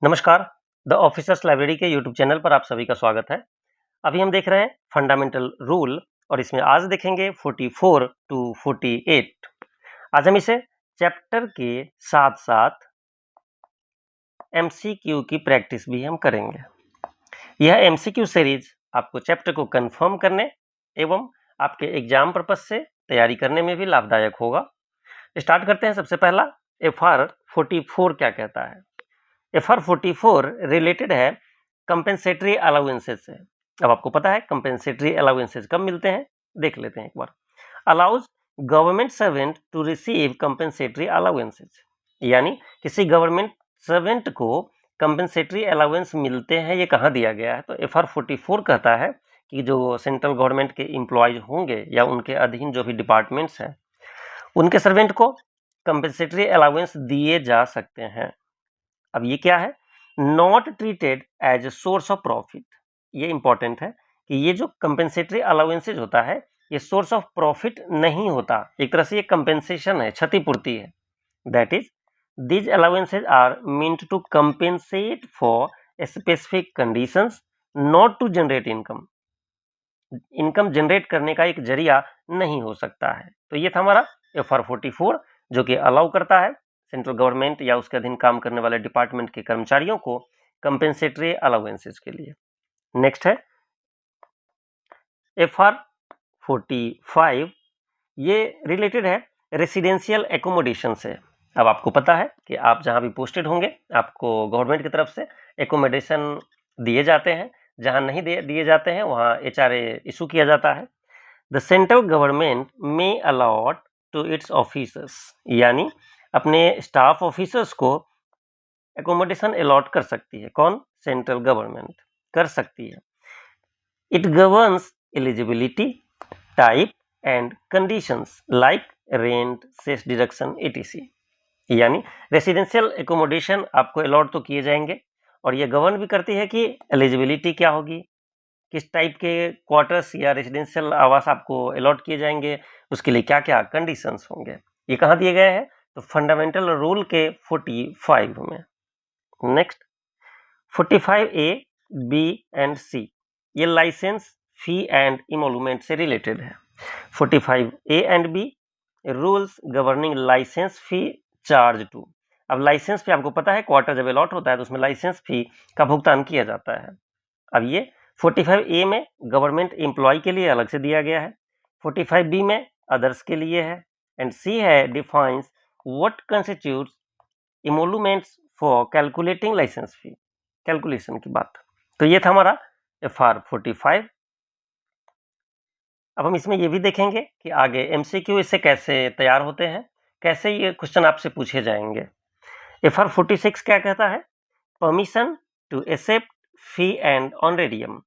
नमस्कार। The officers library के YouTube channel पर आप सभी का स्वागत है। अभी हम देख रहे हैं फंडामेंटल रूल और इसमें आज देखेंगे 44 टू 48। आज हम इसे चैप्टर के साथ साथ एमसीक्यू की प्रैक्टिस भी हम करेंगे। यह एमसीक्यू सीरीज आपको चैप्टर को कंफर्म करने एवं आपके एग्जाम पर्पज से तैयारी करने में भी लाभदायक होगा। स्टार्ट करते हैं। सबसे पहला FR 44 क्या कहता है। FR 44 रिलेटेड है कंपेंसेटरी अलाउंसेज से। अब आपको पता है कंपेंसेटरी अलाउंसेज कब मिलते हैं, देख लेते हैं एक बार। Allows government servant to receive compensatory allowances, यानी किसी गवर्नमेंट सर्वेंट को कंपेंसेटरी अलाउंस मिलते हैं, ये कहाँ दिया गया है। तो FR 44 कहता है कि जो सेंट्रल गवर्नमेंट के एम्प्लॉयज होंगे या उनके अधीन जो भी डिपार्टमेंट्स हैं, उनके सर्वेंट को कंपेंसेटरी अलाउंस दिए जा सकते हैं। अब ये क्या है, not treated as a source of profit. ये इंपॉर्टेंट है कि ये जो कंपेंसेटरी अलाउंसेज होता है, ये सोर्स ऑफ प्रॉफिट नहीं होता, एक तरह से ये कंपेंसेशन है, क्षतिपूर्ति है। That is these allowances are meant to compensate for specific conditions, not to generate income. Income generate करने का एक जरिया नहीं हो सकता है। तो ये था हमारा FR 44, जो कि अलाउ करता है सेंट्रल गवर्नमेंट या उसके अधीन काम करने वाले डिपार्टमेंट के कर्मचारियों को कंपेंसेटरी अलाउंसेज के लिए। नेक्स्ट है FR 45, ये रिलेटेड है रेसिडेंशियल एकोमोडेशन से। अब आपको पता है कि आप जहां भी पोस्टेड होंगे, आपको गवर्नमेंट की तरफ से एकोमोडेशन दिए जाते हैं, जहां नहीं दिए जाते हैं वहां HRA इशू किया जाता है। The central government may allot to its officers, यानी अपने स्टाफ ऑफिसर्स को एकोमोडेशन अलॉट कर सकती है। कौन? सेंट्रल गवर्नमेंट कर सकती है। It governs eligibility, type and conditions like rent, cess deduction etc। यानी रेसिडेंशियल एकोमोडेशन आपको अलॉट तो किए जाएंगे, और ये गवर्न भी करती है कि एलिजिबिलिटी क्या होगी, किस टाइप के क्वार्टर्स या रेजिडेंशियल आवास आपको अलॉट किए जाएंगे, उसके लिए क्या क्या कंडीशंस होंगे। ये कहाँ दिए गए हैं? तो फंडामेंटल रूल के 45 में। Next 45A, B and C, ये लाइसेंस फी एंड इमोलूमेंट से रिलेटेड है। 45A and B, rules governing licence fee charge to. अब लाइसेंस फी आपको पता है, क्वार्टर जब अलॉट होता है तो उसमें लाइसेंस फी का भुगतान किया जाता है। अब ये 45A में गवर्नमेंट एम्प्लॉय के लिए अलग से दिया गया है, 45B में अदर्स के लिए है, एंड C है defines what constitutes emoluments for calculating licence fee, calculation की बात। तो ये था हमारा FR 45। अब हम इसमें ये भी देखेंगे कि आगे MCQ इससे कैसे तैयार होते हैं, कैसे ये क्वेश्चन आपसे पूछे जाएंगे। FR 46 क्या कहता है? Permission to accept fee and honorarium.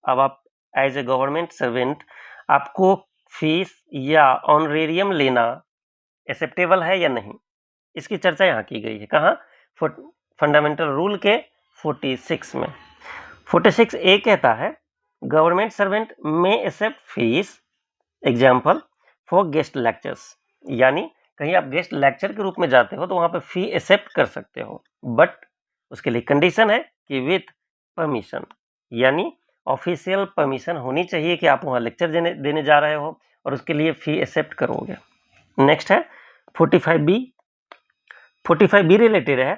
अब आप एज ए गवर्नमेंट सर्वेंट, आपको फीस या ऑनरेरियम लेना एक्सेप्टेबल है या नहीं, इसकी चर्चा यहाँ की गई है। कहाँ? फंडामेंटल रूल के 46 में। 46A कहता है गवर्नमेंट सर्वेंट में accept fees, example for guest lectures, यानी कहीं आप गेस्ट लेक्चर के रूप में जाते हो तो वहां पर फी एक्सेप्ट कर सकते हो, बट उसके लिए कंडीशन है कि विथ परमिशन, यानी ऑफिशियल परमिशन होनी चाहिए कि आप वहां लेक्चर देने जा रहे हो और उसके लिए फी एक्सेप्ट करोगे। नेक्स्ट है 45B। 45B रिलेटेड है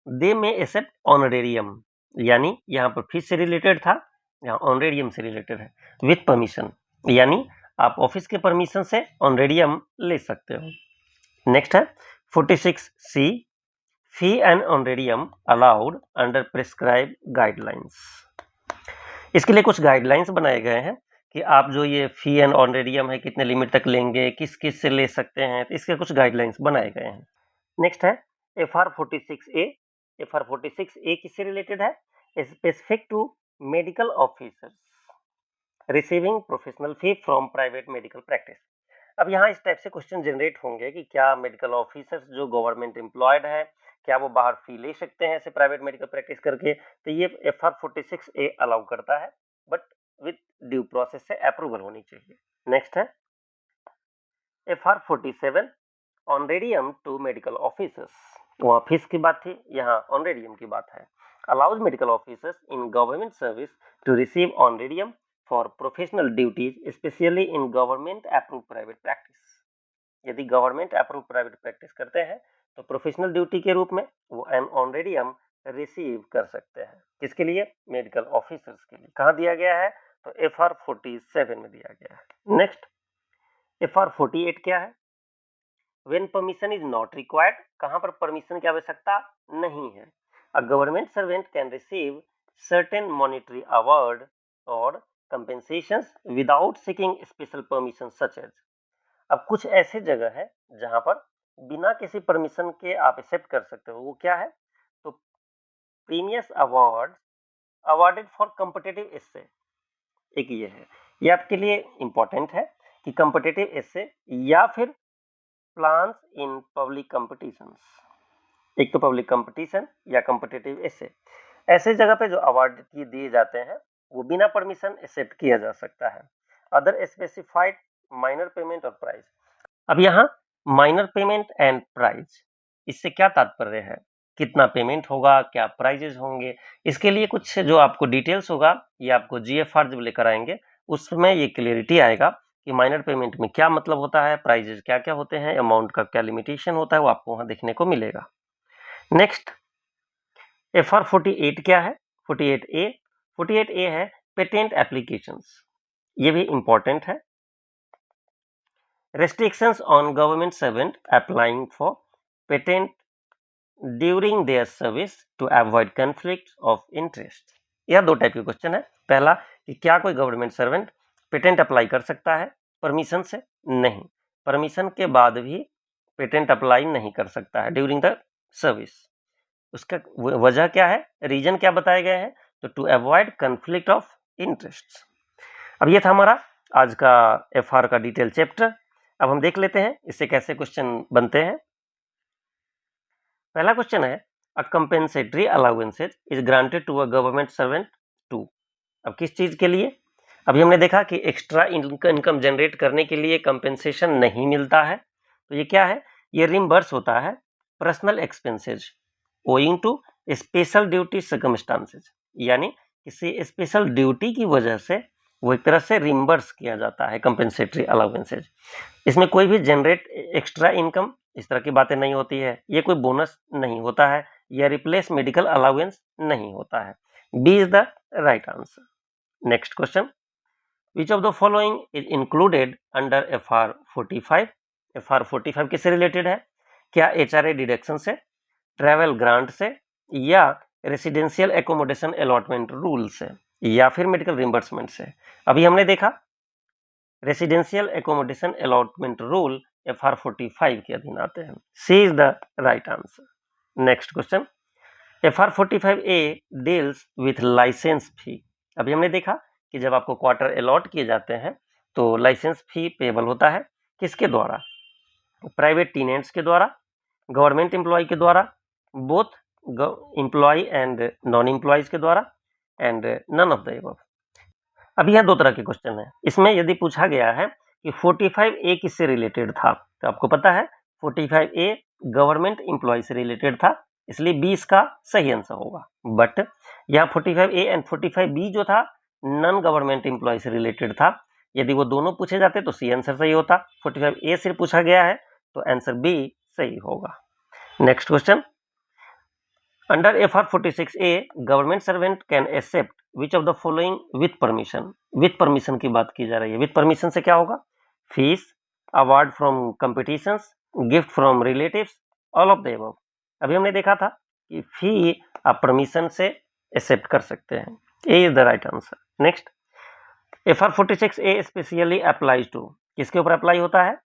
दे में एक्सेप्ट ऑनरेरियम, यानी यहाँ पर फीस से रिलेटेड था, यहाँ ऑनरेरियम से रिलेटेड है विथ परमिशन, यानी आप ऑफिस के परमिशन से ऑनरेरियम ले सकते हो। नेक्स्ट है 46C, fee and honorarium allowed under prescribe guidelines. इसके लिए कुछ गाइडलाइंस बनाए गए हैं कि आप जो ये फी एंड ऑनरेरियम है कितने लिमिट तक लेंगे, किस किस से ले सकते हैं, तो इसके कुछ गाइडलाइंस बनाए गए हैं। नेक्स्ट है FR 46A। FR 46A किससे रिलेटेड है? Specific to medical officers receiving professional fee from private medical practice. अब यहाँ इस टाइप से क्वेश्चन जनरेट होंगे कि क्या मेडिकल ऑफिसर्स जो गवर्नमेंट एम्प्लॉयड है, क्या वो बाहर फी ले सकते हैं ऐसे प्राइवेट मेडिकल प्रैक्टिस करके? तो ये FR 46A अलाउ करता है, बट विथ ड्यू प्रोसेस से अप्रूवल होनी चाहिए। नेक्स्ट है FR 47, honorarium to medical officers. वहाँ फीस की बात थी, यहाँ ऑनरेडियम की बात है। Allows medical officers in government service to receive honorarium for professional duties specially in government approve private practice. यदि गवर्नमेंट अप्रूव प्राइवेट प्रैक्टिस करते हैं तो प्रोफेशनल ड्यूटी के रूप में वो ऑनरेडियम रिसीव कर सकते हैं। किसके लिए? मेडिकल ऑफिसर्स के लिए। कहाँ दिया गया है? तो FR 47 में दिया गया है। नेक्स्ट FR 48 क्या है? When permission is not required, कहाँ पर परमिशन की आवश्यकता नहीं है। A government servant can receive certain monetary award or compensations without seeking special permission such as। अब कुछ ऐसे जगह है जहां पर बिना किसी परमिशन के आप एक्सेप्ट कर सकते हो। वो क्या है? तो प्रीमियस अवार्ड अवार्डेड फॉर कॉम्पिटिटिव एस्से, एक ये है। ये आपके लिए इंपॉर्टेंट है कि कॉम्पिटिटिव एस्से या फिर प्लान्स इन पब्लिक कॉम्पिटिशंस। एक तो पब्लिक कंपटीशन या कॉम्पिटिटिव एस्से, ऐसे जगह पे जो अवार्ड दिए जाते हैं वो बिना परमिशन एक्सेप्ट किया जा सकता है। अदर स्पेसिफाइड माइनर पेमेंट और प्राइज। अब यहाँ माइनर पेमेंट एंड प्राइज, इससे क्या तात्पर्य है? कितना पेमेंट होगा, क्या प्राइजेस होंगे? इसके लिए कुछ जो आपको डिटेल्स होगा ये आपको GFR जब लेकर आएंगे उसमें ये क्लियरिटी आएगा कि माइनर पेमेंट में क्या मतलब होता है, प्राइजेस क्या क्या होते हैं, अमाउंट का क्या लिमिटेशन होता है, वो आपको वहां देखने को मिलेगा। नेक्स्ट FR 48 क्या है? 48A है पेटेंट एप्लीकेशंस। ये भी इंपॉर्टेंट है। Restrictions on government servant applying for patent during their service to avoid conflict of interest। यह दो टाइप के क्वेश्चन है। पहला कि क्या कोई गवर्नमेंट सर्वेंट पेटेंट अप्लाई कर सकता है परमिशन से? नहीं, परमिशन के बाद भी पेटेंट अप्लाई नहीं कर सकता है ड्यूरिंग द सर्विस। उसका वजह क्या है, रीजन क्या बताए गए हैं? तो to avoid conflict of interest. अब ये था हमारा आज का FR का डिटेल चैप्टर। अब हम देख लेते हैं इससे कैसे क्वेश्चन बनते हैं। पहला क्वेश्चन है a compensatory allowances is granted to a government servant to. अब किस चीज के लिए? अभी हमने देखा कि एक्स्ट्रा इनकम जनरेट करने के लिए कंपेंसेशन नहीं मिलता है, तो ये क्या है? ये रिम्बर्स होता है personal expenses owing to special duty circumstances, यानी किसी स्पेशल ड्यूटी की वजह से वो एक तरह से रिम्बर्स किया जाता है कंपेंसेटरी अलाउंसेज। इसमें कोई भी जनरेट एक्स्ट्रा इनकम इस तरह की बातें नहीं होती है, ये कोई बोनस नहीं होता है, या रिप्लेस मेडिकल अलाउंस नहीं होता है। B is the right answer. Next question, which of the following is included under FR 45? FR 45 किससे रिलेटेड है? क्या HRA डिडक्शन से, ट्रैवल ग्रांट से, या रेसिडेंशियल एकोमोडेशन अलॉटमेंट रूल से, या फिर मेडिकल रिम्बर्समेंट से? अभी हमने देखा residential accommodation allotment rule FR 45 के अधीन आते हैं। C is the right answer. Next question, FR 45A deals with licence fee. अभी हमने देखा कि जब आपको क्वार्टर अलॉट किए जाते हैं तो लाइसेंस फी पेबल होता है किसके द्वारा? प्राइवेट टेनेंट्स के द्वारा, गवर्नमेंट एम्प्लॉय के द्वारा, both employee and non employees के द्वारा, and none of the above. अब यहाँ दो तरह के क्वेश्चन है। इसमें यदि पूछा गया है कि 45A किससे रिलेटेड था, तो आपको पता है 45A गवर्नमेंट एम्प्लॉय से रिलेटेड था, इसलिए 20 का सही आंसर होगा। बट यहाँ 45A एंड 45B जो था नॉन गवर्नमेंट एम्प्लॉय से रिलेटेड था। यदि वो दोनों पूछे जाते तो सी आंसर सही होता। 45A सिर्फ पूछा गया है तो आंसर बी सही होगा। Next question, under FR 46A government servant can accept which of the following with permission. With permission की बात की जा रही है। विथ परमिशन से क्या होगा? Fees, award from competitions, gift from relatives, all of the above. अभी हमने देखा था कि फी आप परमिशन से एक्सेप्ट कर सकते हैं। A is the right answer. Next, FR 46A specially applies to, किसके ऊपर अप्लाई होता है?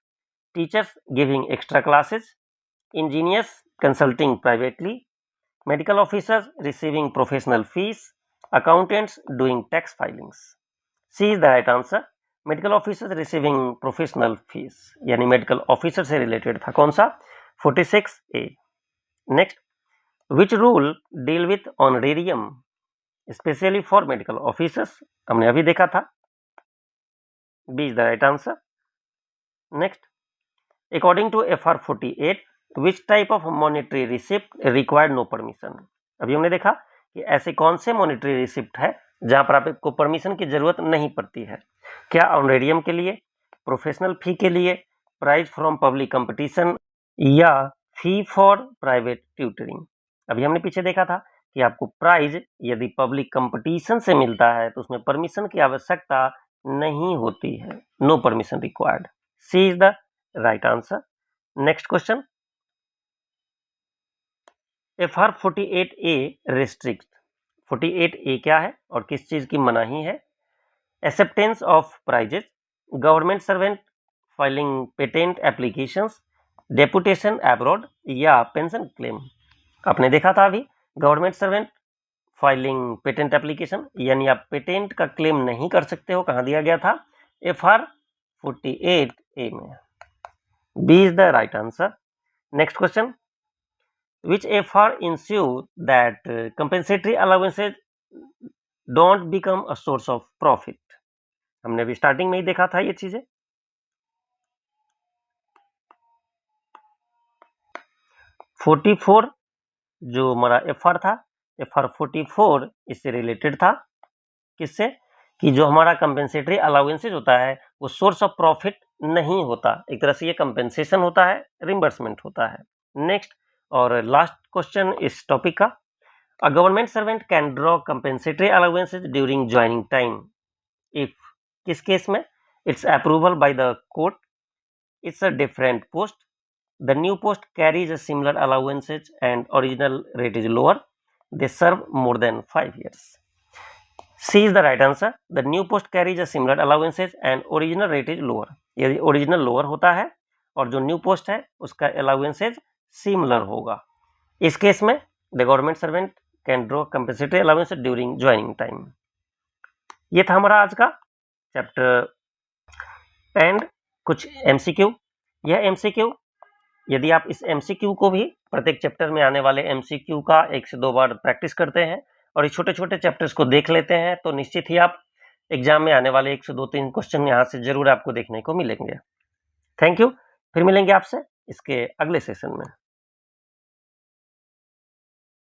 Teachers giving extra classes, engineers consulting privately, medical officers receiving professional fees, accountants doing tax filings. C is the right answer. medical officers receiving professional fees यानी medical officer से related था। कौन सा? 46A। next, which rule deal with honorarium especially for medical officers? हमने अभी देखा था। B is the right answer. next, according to FR 48 which type of monetary receipt required no permission. अभी हमने देखा कि ऐसे कौन से मॉनेटरी रिसिप्ट है जहां पर आपको परमिशन की जरूरत नहीं पड़ती है। क्या ऑनरेरियम के लिए, प्रोफेशनल फी के लिए, प्राइज फ्रॉम पब्लिक कंपटीशन या फी फॉर प्राइवेट ट्यूटरिंग। अभी हमने पीछे देखा था कि आपको प्राइज यदि पब्लिक कंपटीशन से मिलता है तो उसमें परमिशन की आवश्यकता नहीं होती है, no permission required. C is the right answer. Next question, FR 48A restrict. 48A क्या है और किस चीज की मनाही है? Acceptance of prizes, government servant filing patent applications, deputation abroad या पेंशन क्लेम। आपने देखा था अभी government servant filing patent application, यानी आप पेटेंट का क्लेम नहीं कर सकते हो, कहां दिया गया था? FR 48A में। B is the right answer. Next question, which FR ensure that compensatory allowances don't become a source of profit। हमने अभी स्टार्टिंग में ही देखा था ये चीजें। 44 जो हमारा FR था, FR 44 इससे रिलेटेड था। किससे? कि जो हमारा कंपेंसेटरी अलाउंसेज होता है वो सोर्स ऑफ प्रॉफिट नहीं होता, एक तरह से ये कंपेंसेशन होता है, रिम्बर्समेंट होता है। नेक्स्ट और लास्ट क्वेश्चन इस टॉपिक का, a government servant can draw compensatory allowances during joining time if, किस केस में? It's approval by the court, it's a different post, the new post carries a similar allowances and original rate is lower, they serve more than 5 years। C is the right answer। The new post carries a similar allowances and original rate is lower। यदि original lower होता है और जो new post है उसका allowances similar होगा, इस case में the government servant can draw compensatory allowances during joining time. ये था हमारा आज का चैप्टर एंड कुछ MCQ। यह MCQ यदि आप इस MCQ को भी प्रत्येक चैप्टर में आने वाले MCQ का 1 से 2 बार प्रैक्टिस करते हैं और इस छोटे छोटे चैप्टर्स को देख लेते हैं तो निश्चित ही आप एग्जाम में आने वाले 1 से 2-3 क्वेश्चन यहाँ से जरूर आपको देखने को मिलेंगे। थैंक यू, फिर मिलेंगे आपसे इसके अगले सेशन में।